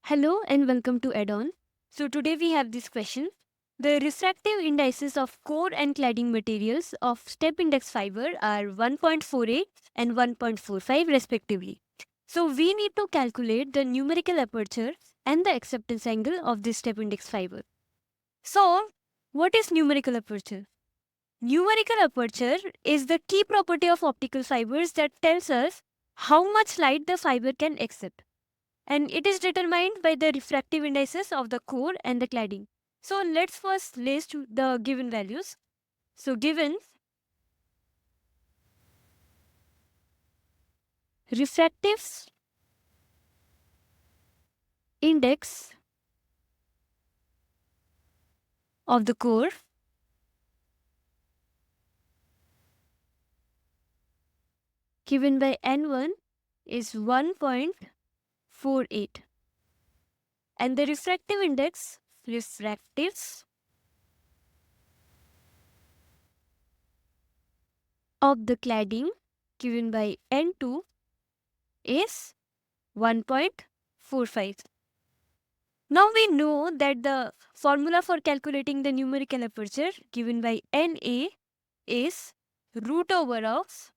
Hello and welcome to Add-on. So today we have this question. The refractive indices of core and cladding materials of step index fiber are 1.48 and 1.45 respectively. So we need to calculate the numerical aperture and the acceptance angle of this step index fiber. So what is numerical aperture? Numerical aperture is the key property of optical fibers that tells us how much light the fiber can accept, and it is determined by the refractive indices of the core and the cladding. So let's first list the given values. So given refractive index of the core given by N1 is 1.48, and the refractive index of the cladding given by N2 is 1.45. Now we know that the formula for calculating the numerical aperture given by NA is root over of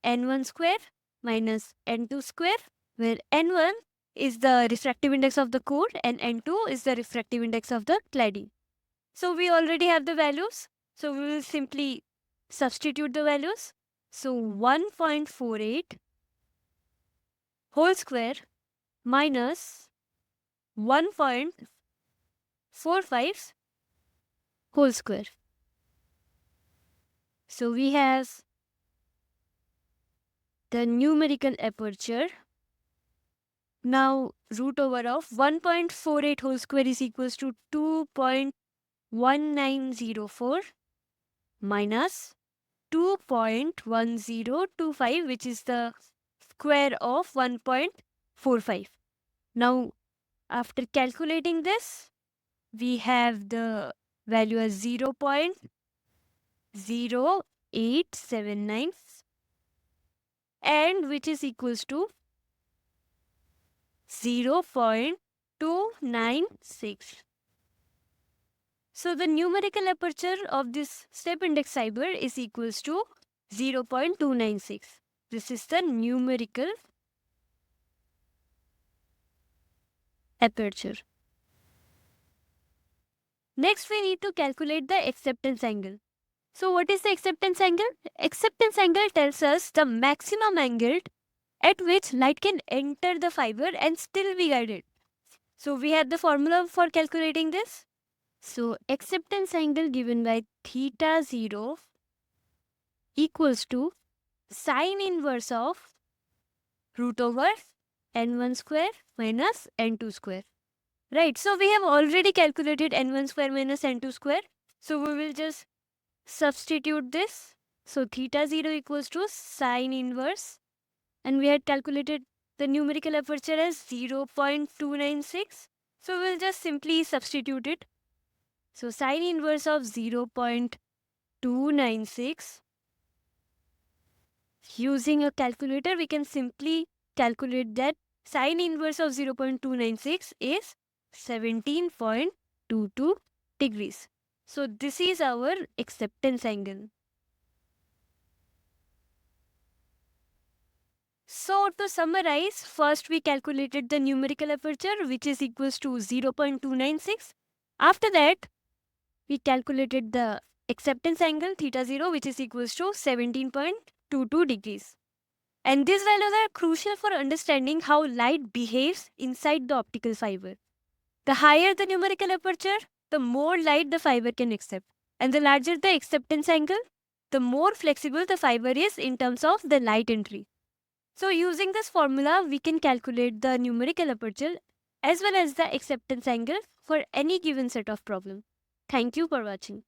N1 square minus N2 square, where N1 is the refractive index of the core and N2 is the refractive index of the cladding. So we already have the values. So we will simply substitute the values. So 1.48 whole square minus 1.45 whole square. So we have the numerical aperture. Now root over of 1.48 whole square is equals to 2.1904 minus 2.1025, which is the square of 1.45. Now after calculating this, we have the value as 0.0879 and which is equals to 0.296. So the numerical aperture of this step index fiber is equals to 0.296. This is the numerical aperture. Next, we need to calculate the acceptance angle. So what is the acceptance angle? Acceptance angle tells us the maximum angle at which light can enter the fiber and still be guided. So we have the formula for calculating this. So acceptance angle given by theta 0 equals to sine inverse of root over n1 square minus n2 square. Right, so we have already calculated n1 square minus n2 square. So we will just substitute this. So theta 0 equals to sine inverse, and we had calculated the numerical aperture as 0.296. So we'll just simply substitute it. So sine inverse of 0.296. Using a calculator, we can simply calculate that sine inverse of 0.296 is 17.22 degrees. So this is our acceptance angle. So to summarize, first we calculated the numerical aperture, which is equals to 0.296. After that, we calculated the acceptance angle theta 0, which is equals to 17.22 degrees. And these values are crucial for understanding how light behaves inside the optical fiber. The higher the numerical aperture, the more light the fiber can accept. And the larger the acceptance angle, the more flexible the fiber is in terms of the light entry. So using this formula, we can calculate the numerical aperture as well as the acceptance angle for any given set of problem. Thank you for watching.